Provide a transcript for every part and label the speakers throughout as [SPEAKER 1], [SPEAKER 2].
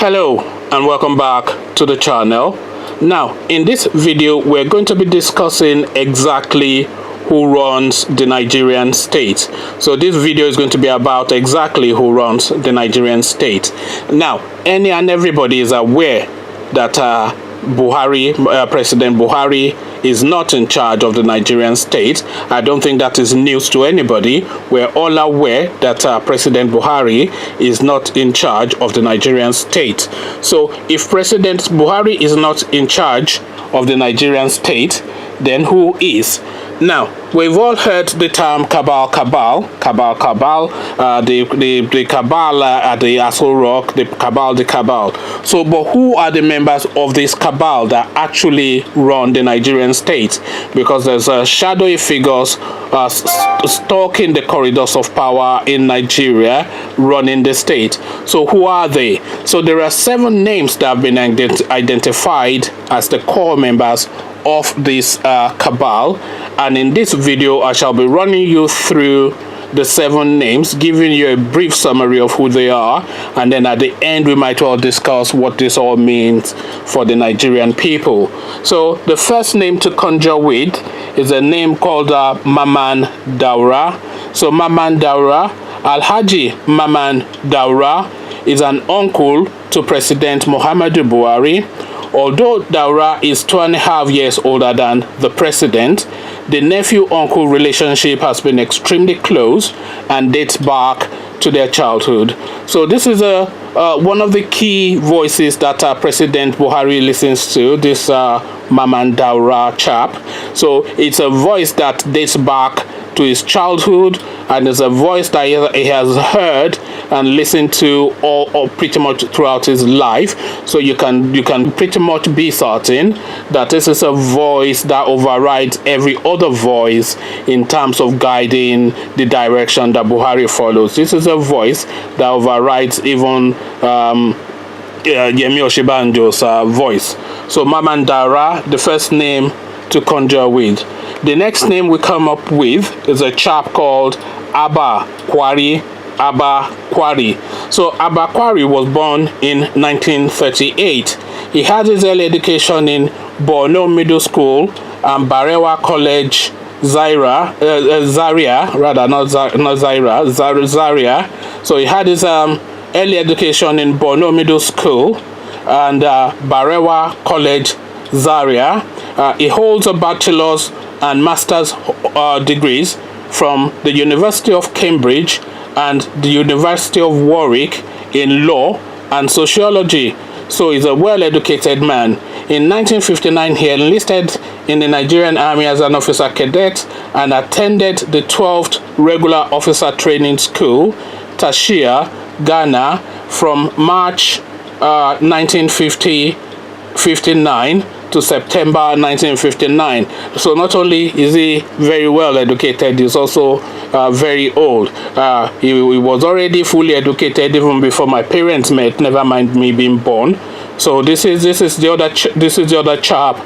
[SPEAKER 1] Hello and welcome back to the channel. Now in this video we're going to be discussing exactly who runs the Nigerian state. So this video is going to be about exactly who runs the Nigerian state. Now any and everybody is aware that President Buhari is not in charge of the Nigerian state. I don't think that is news to anybody. We're all aware that President Buhari is not in charge of the Nigerian state. So if President Buhari is not in charge of the Nigerian state, then who is? Now, we've all heard the term Cabal, the Cabal at the Aso Rock, the Cabal. So, but who are the members of this Cabal that actually run the Nigerian state? Because there's shadowy figures stalking the corridors of power in Nigeria, running the state. So who are they? So there are 7 names that have been identified as the core members of this Cabal, and in this video I shall be running you through the 7 names, giving you a brief summary of who they are, and then at the end we might well discuss what this all means for the Nigerian people. So the first name to conjure with is a name called Mamman Daraa. So Mamman Daraa, Alhaji Mamman Daraa, is an uncle to President Muhammadu Buhari. Although Daura is 2.5 years older than the president, the nephew-uncle relationship has been extremely close and dates back to their childhood. So this is one of the key voices that President Buhari listens to, this Mamman Daraa chap. So it's a voice that dates back to his childhood, and it's a voice that he has heard and listened to all pretty much throughout his life. So you can pretty much be certain that this is a voice that overrides every other voice in terms of guiding the direction that Buhari follows. This is a voice that overrides even Yemi Oshibanjo's voice. So Mamman Daraa, the first name to conjure with. The next name we come up with is a chap called Abba Kyari. So Abba Kyari was born in 1938. He had his early education in Borno Middle School and Barewa College, Zaria. So he had his early education in Borno Middle School and Barewa College, Zaria. He holds a bachelor's and master's degrees from the University of Cambridge and the University of Warwick in law and sociology. So he's a well-educated man. In 1959, he enlisted in the Nigerian Army as an officer cadet and attended the 12th Regular Officer Training School, Tashia, Ghana, from March 1959 to September 1959. So not only is he very well educated, he's also very old. He was already fully educated even before my parents met, never mind me being born. So this is the other chap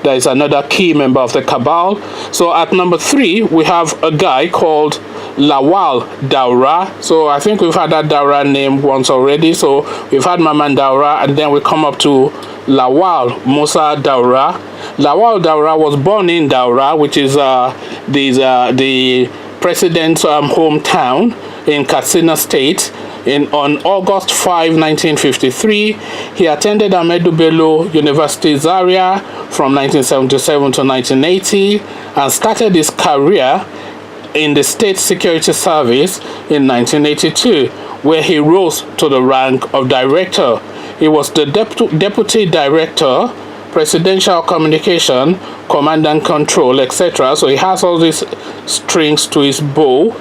[SPEAKER 1] that is another key member of the Cabal. So at number 3 we have a guy called Lawal Daura. So I think we've had that Daura name once already. So we've had Mamman Daraa, and then we come up to Lawal Musa Daura. Lawal Daura was born in Daura, which is the president's hometown in Katsina State. On August 5, 1953, he attended Ahmadu Bello University Zaria from 1977 to 1980 and started his career in the State Security Service in 1982, where he rose to the rank of director. He was the deputy director, presidential communication, command and control, etc. So he has all these strings to his bow.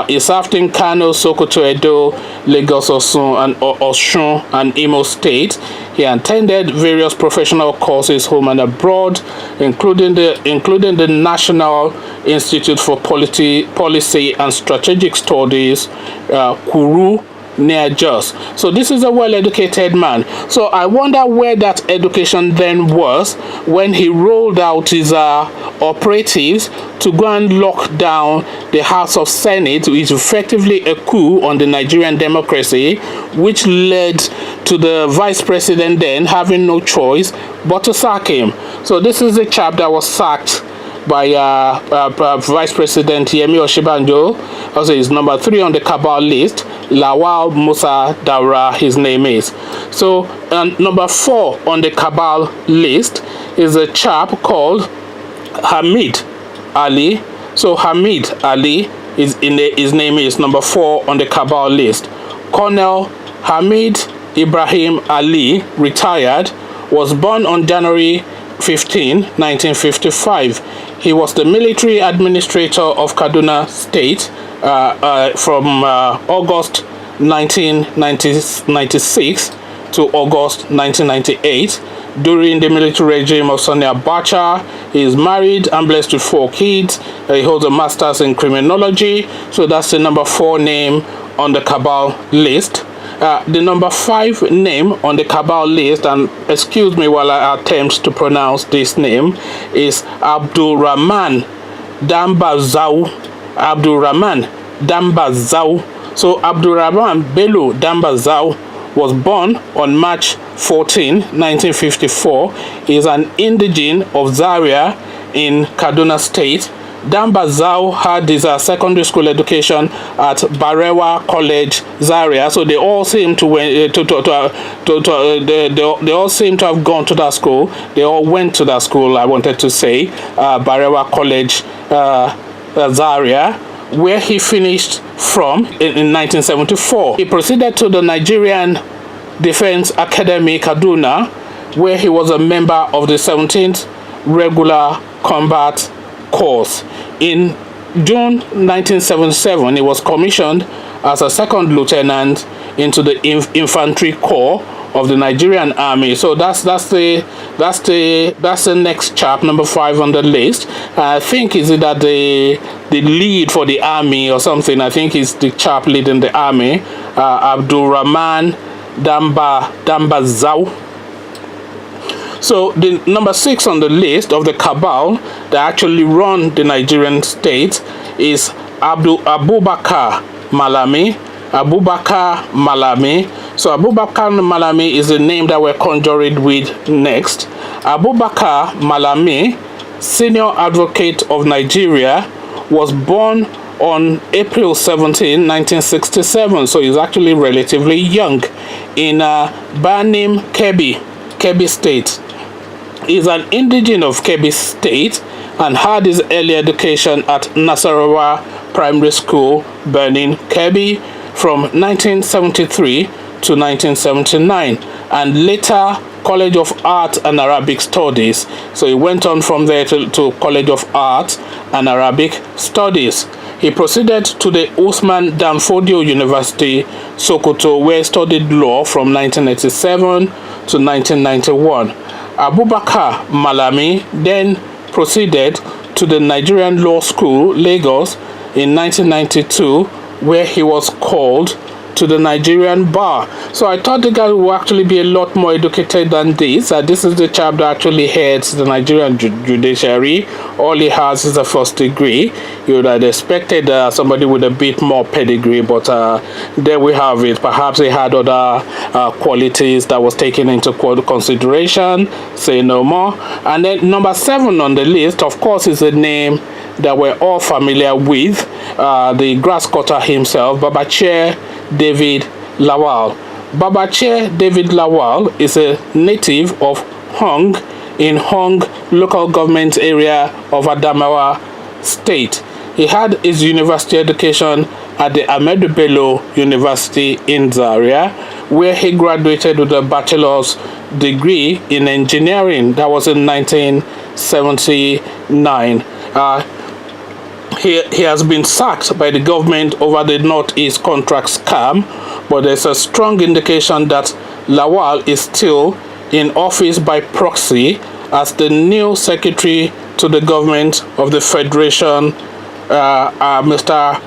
[SPEAKER 1] He served in Kano, Sokoto, Edo, Lagos, Osun, and Imo State. He attended various professional courses home and abroad, including the National Institute for Policy and Strategic Studies, Kuru, near Jos. So this is a well-educated man. So I wonder where that education then was when he rolled out his operatives to go and lock down the House of Senate, which is effectively a coup on the Nigerian democracy, which led to the vice president then having no choice but to sack him. So this is the chap that was sacked by Vice President Yemi Oshibanjo. Also, he's number 3 on the Cabal list. Lawal Daura, his name is. So, number 4 on the Cabal list is a chap called Hamid Ali. So, Hamid Ali is his name is number 4 on the Cabal list. Colonel Hamid Ibrahim Ali, retired, was born on January 15, 1955. He was the military administrator of Kaduna State from August 1996 to August 1998. During the military regime of Sani Abacha, he is married and blessed with 4 kids. He holds a master's in criminology. So that's the number 4 name on the Cabal list. The number 5 name on the Cabal list, and excuse me while I attempt to pronounce this name, is Abdul Rahman Dambazau. Abdul Rahman Dambazau. So Abdul Rahman Bello Dambazau was born on March 14, 1954. He is an indigene of Zaria in Kaduna State. Dambazau had his secondary school education at Barewa College, Zaria. So they all seem to they all seem to have gone to that school. They all went to that school. I wanted to say Barewa College, Zaria, where he finished from in 1974. He proceeded to the Nigerian Defense Academy, Kaduna, where he was a member of the 17th Regular Combat Course. In June 1977, he was commissioned as a second lieutenant into the Infantry Corps of the Nigerian Army. So that's the next chap, number 5 on the list. I think is it that the lead for the army or something. I think he's the chap leading the army, Abdul Rahman Dambazau. So the number 6 on the list of the Cabal that actually run the Nigerian state is Abubakar Malami. Abubakar Malami. So Abubakar Malami is the name that we're conjuring with next. Abubakar Malami, senior advocate of Nigeria, was born on April 17, 1967. So he's actually relatively young in Banim, Kebbi State. Is an indigene of Kebbi State and had his early education at Nasarawa Primary School, Benin, Kebbi, from 1973 to 1979, and later College of Art and Arabic Studies. So he went on from there to College of Art and Arabic Studies. He proceeded to the Usman Danfodio University, Sokoto, where he studied law from 1987 to 1991. Abubakar Malami then proceeded to the Nigerian Law School, Lagos, in 1992, where he was called to the Nigerian bar. So I thought the guy would actually be a lot more educated than this. This is the chap that actually heads the Nigerian judiciary. All he has is a first degree. You would have expected somebody with a bit more pedigree, but there we have it. Perhaps he had other qualities that was taken into consideration. Say no more. And then number 7 on the list, of course, is a name that we're all familiar with, the grass cutter himself, Babachir David Lawal. Babachir David Lawal is a native of Hong in Hong local government area of Adamawa State. He had his university education at the Ahmadu Bello University in Zaria, where he graduated with a bachelor's degree in engineering. That was in 1979. He has been sacked by the government over the Northeast contract scam, but there's a strong indication that Lawal is still in office by proxy as the new secretary to the government of the Federation, Mr.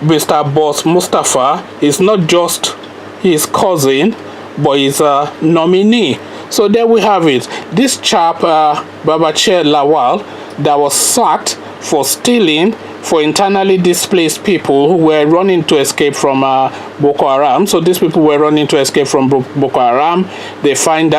[SPEAKER 1] Mr. Boss Mustafa is not just his cousin, but he's a nominee. So there we have it. This chap, Babachir Lawal, that was sacked for stealing for internally displaced people who were running to escape from Boko Haram. So these people were running to escape from Boko Haram. They found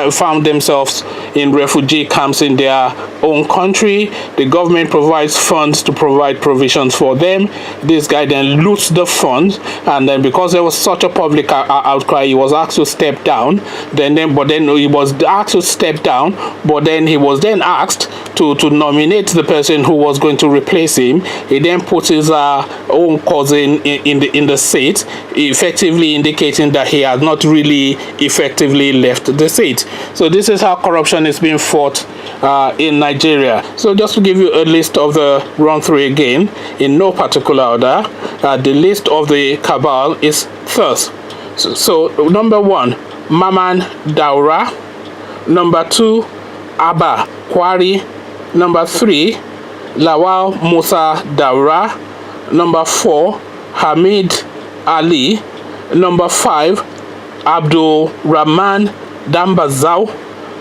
[SPEAKER 1] themselves in refugee camps in their own country. The government provides funds to provide provisions for them. This guy then loots the funds, and then because there was such a public outcry, he was asked to step down. But then he was asked to step down, but then he was then asked to nominate the person who was going to replace him. He then put his own cousin in the seat, effectively indicating that he has not really effectively left the seat. So this is how corruption is being fought in Nigeria. So just to give you a list of the run through again, in no particular order, the list of the cabal is first. So number 1, Mamman Daraa. Number 2, Abba Kyari. Number 3, Lawal Daura. Number 4, Hamid Ali. Number 5, Abdul Rahman Damasus.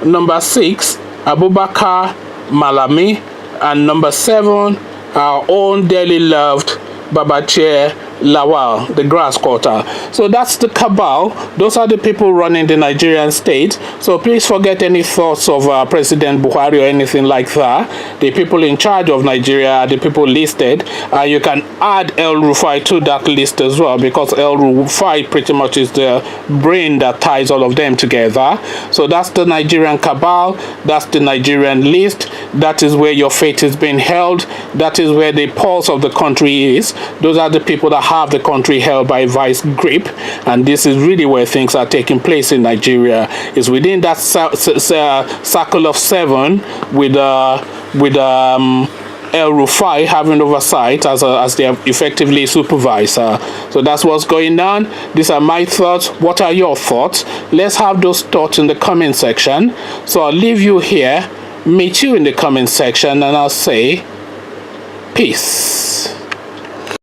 [SPEAKER 1] Number 6, Abubakar Milani. And number 7, our own dearly loved Babachir Lawal, the grass cutter. So that's the cabal. Those are the people running the Nigerian state. So please forget any thoughts of President Buhari or anything like that. The people in charge of Nigeria are the people listed. You can add El Rufai to that list as well, because El Rufai pretty much is the brain that ties all of them together. So that's the Nigerian cabal. That's the Nigerian list. That is where your fate is being held. That is where the pulse of the country is. Those are the people that have the country held by vice grip, and this is really where things are taking place in Nigeria. Is within that circle of 7 with El Rufai having oversight as their effectively supervisor. So that's what's going on. These are my thoughts. What are your thoughts? Let's have those thoughts in the comment section. So I'll leave you here, meet you in the comment section, and I'll say peace.